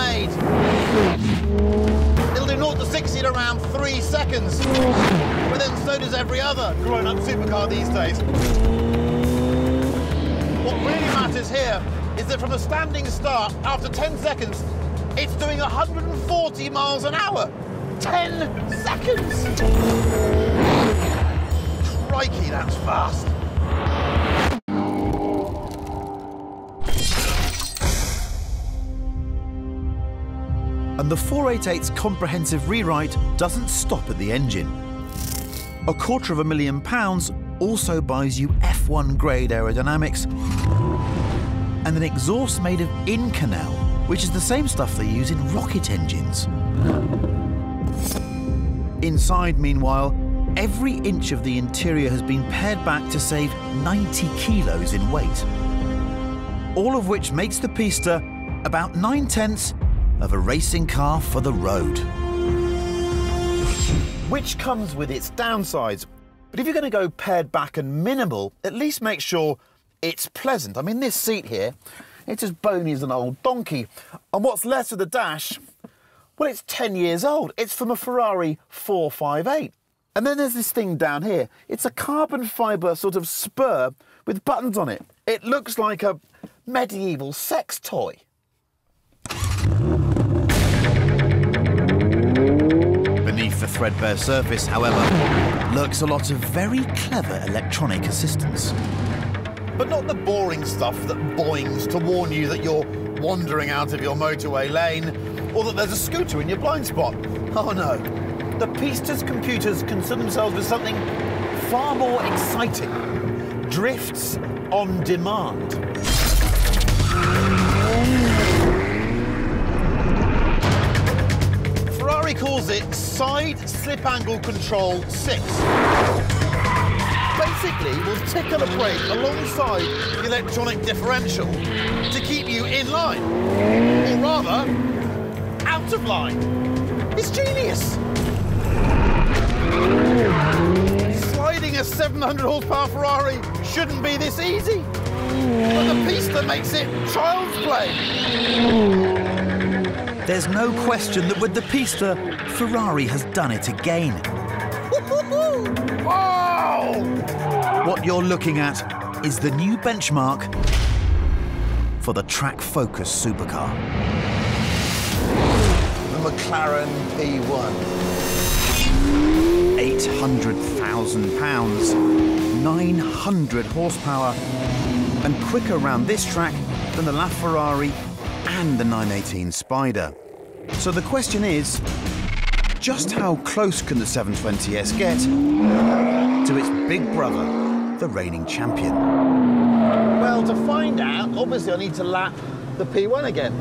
made. It'll do 0 to 60 in around 3 seconds. But then so does every other grown-up supercar these days. What really matters here is that from a standing start, after 10 seconds, it's doing 140 miles an hour. 10 seconds! Crikey, that's fast. And the 488's comprehensive rewrite doesn't stop at the engine. £250,000 also buys you F1 grade aerodynamics and an exhaust made of Inconel, which is the same stuff they use in rocket engines. Inside, meanwhile, every inch of the interior has been pared back to save 90 kilos in weight, all of which makes the Pista about 9/10 of a racing car for the road. Which comes with its downsides. But if you're going to go pared back and minimal, at least make sure it's pleasant. I mean, this seat here, it's as bony as an old donkey. And what's left of the dash, well, it's 10 years old. It's from a Ferrari 458. And then there's this thing down here. It's a carbon fibre sort of spur with buttons on it. It looks like a medieval sex toy. Beneath the threadbare surface, however, lurks a lot of very clever electronic assistance. But not the boring stuff that boings to warn you that you're wandering out of your motorway lane or that there's a scooter in your blind spot. Oh no. The Pista's computers concern themselves with something far more exciting. Drifts on demand. Ferrari calls it Side Slip Angle Control 6. Basically, we'll tickle a brake alongside the electronic differential to keep you in line, or rather, out of line. It's genius. Sliding a 700 horsepower Ferrari shouldn't be this easy, but the Pista makes it child's play. There's no question that with the Pista, Ferrari has done it again. Wow! What you're looking at is the new benchmark for the track-focused supercar. The McLaren P1. £800,000, 900 horsepower, and quicker around this track than the LaFerrari and the 918 Spider. So the question is, just how close can the 720S get to its big brother, the reigning champion? Well, to find out, obviously I need to lap the P1 again.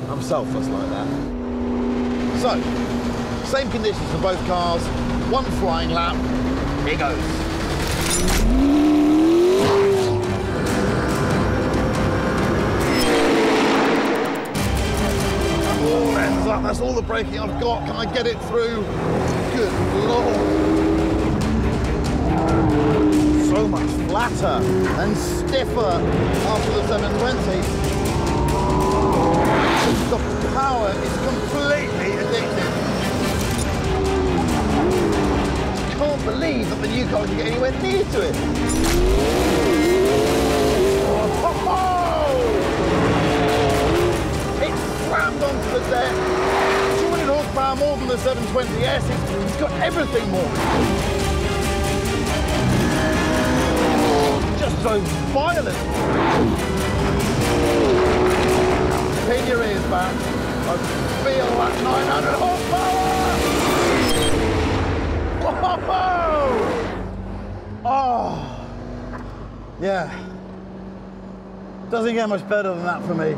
I'm selfless like that. So, same conditions for both cars, one flying lap, here goes. All ends up, that's all the braking I've got. Can I get it through? Good Lord. So much flatter and stiffer after the 720. The power is completely addictive. I can't believe that the new car can get anywhere near to it. It slammed onto the deck. 200 horsepower more than the 720S. It's got everything more. Just so violent. Pin your ears back. I feel that 900 horsepower! Whoa! Oh! Yeah. Doesn't get much better than that for me.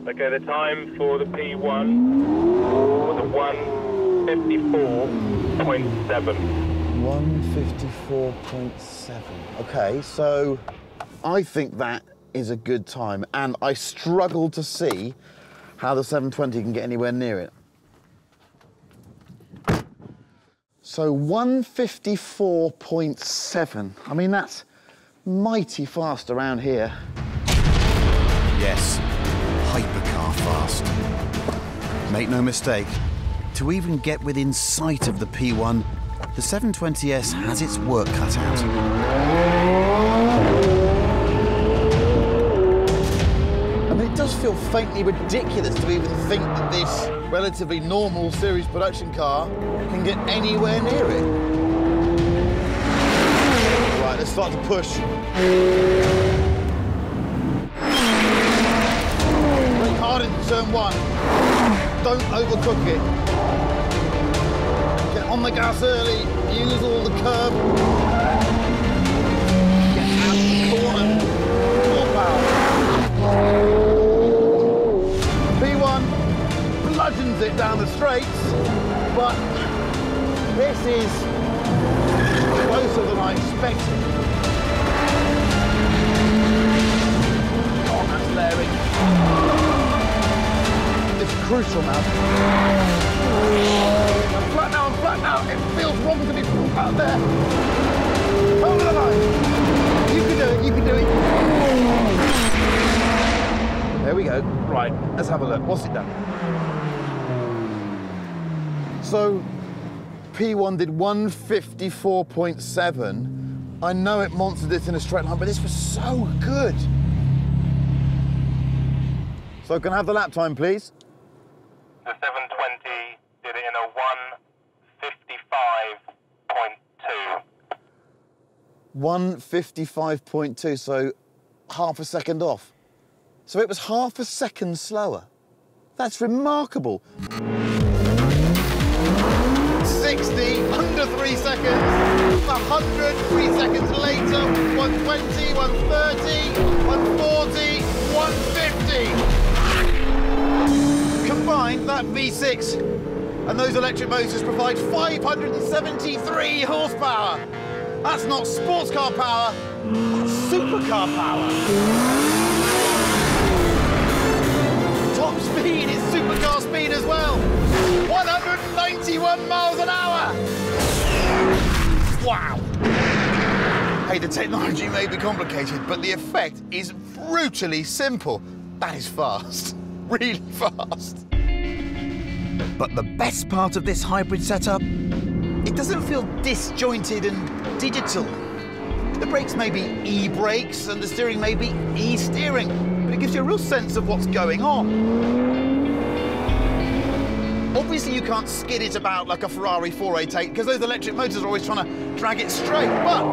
Okay, the time for the P1 was a 1:54.7. 1:54.7. Okay, so I think that is a good time, and I struggle to see how the 720 can get anywhere near it. So 1:54.7. I mean, that's mighty fast around here. Yes, hypercar fast. Make no mistake, to even get within sight of the P1, the 720S has its work cut out. I mean, it does feel faintly ridiculous to even think that this relatively normal series production car can get anywhere near it. Right, let's start to push. Brake hard into turn 1. Don't overcook it. Get on the gas early, use all the curb. Get out of the corner. More power. P1 bludgeons it down the straights, but this is closer than I expected. Oh, that's layering. It's crucial now. I'm flat now. It feels wrong to be out there. Over the line. You can do it. There we go. Right, let's have a look. What's it done? So, P1 did 154.7. I know it monstered this in a straight line, but this was so good. So can I have the lap time, please? The 720 did it in a 155.2. 155.2, so half a second off. So it was half a second slower. That's remarkable. 60, under 3 seconds. 100, 3 seconds later. 120, 130, 140, 150. Combined, that V6 and those electric motors provide 573 horsepower. That's not sports car power, that's supercar power. Top speed is supercar speed as well. 191 miles an hour. Wow. Hey, the technology may be complicated, but the effect is brutally simple. That is fast. Really fast. But the best part of this hybrid setup, it doesn't feel disjointed and digital. The brakes may be e-brakes and the steering may be e-steering, but it gives you a real sense of what's going on. Obviously, you can't skid it about like a Ferrari 488 because those electric motors are always trying to drag it straight, but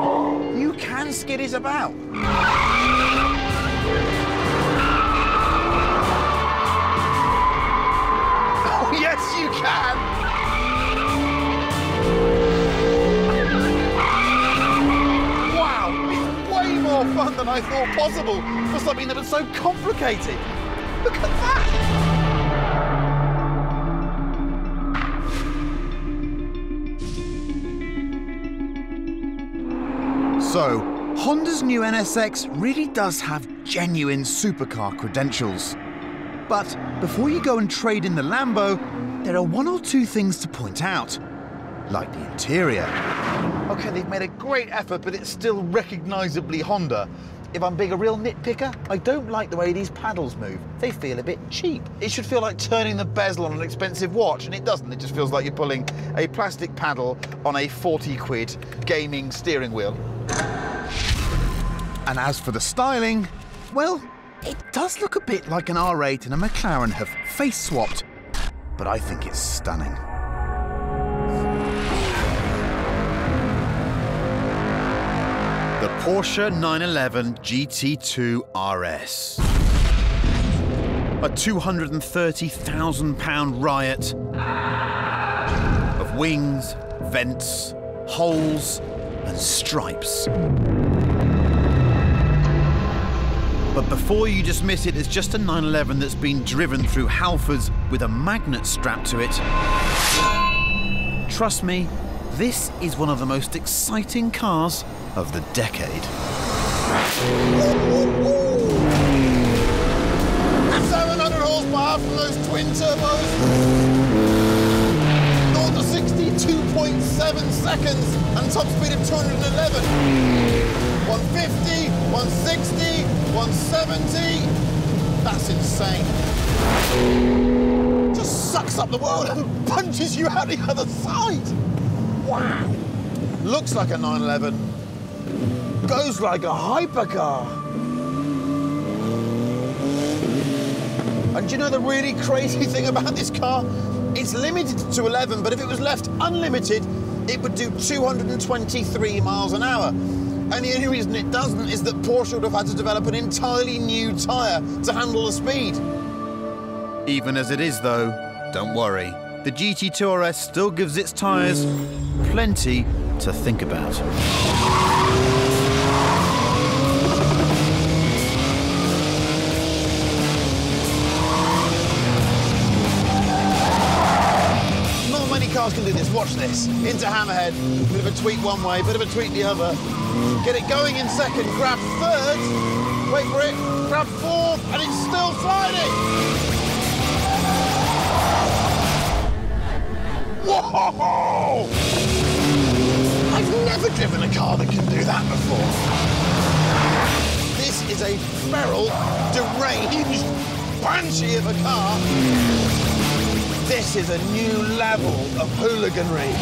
you can skid it about. Oh, yes, you can! Wow, it's way more fun than I thought possible for something that was so complicated. Look at that! So, Honda's new NSX really does have genuine supercar credentials. But before you go and trade in the Lambo, there are one or two things to point out, like the interior. OK, they've made a great effort, but it's still recognisably Honda. If I'm being a real nitpicker, I don't like the way these paddles move. They feel a bit cheap. It should feel like turning the bezel on an expensive watch, and it doesn't. It just feels like you're pulling a plastic paddle on a 40-quid gaming steering wheel. And as for the styling, well, it does look a bit like an R8 and a McLaren have face-swapped, but I think it's stunning. The Porsche 911 GT2RS. A £230,000 riot of wings, vents, holes and stripes. But before you dismiss it as just a 911 that's been driven through Halfords with a magnet strapped to it, trust me, this is one of the most exciting cars of the decade. That's 700 horsepower from those twin turbos. 0 to 60, 2.7 seconds, and top speed of 211. 150, 160, 170. That's insane. Just sucks up the world and punches you out the other side. Wow. Looks like a 911. Goes like a hypercar. And do you know the really crazy thing about this car? It's limited to 11, but if it was left unlimited, it would do 223 miles an hour. And the only reason it doesn't is that Porsche would have had to develop an entirely new tyre to handle the speed. Even as it is, though, don't worry. The GT2RS still gives its tyres plenty to think about. Not many cars can do this. Watch this. Into hammerhead. Bit of a tweak one way, bit of a tweak the other. Get it going in second, grab third. Wait for it. Grab fourth, and it's still sliding. Whoa! I've never driven a car that can do that before. This is a feral, deranged banshee of a car. This is a new level of hooliganry.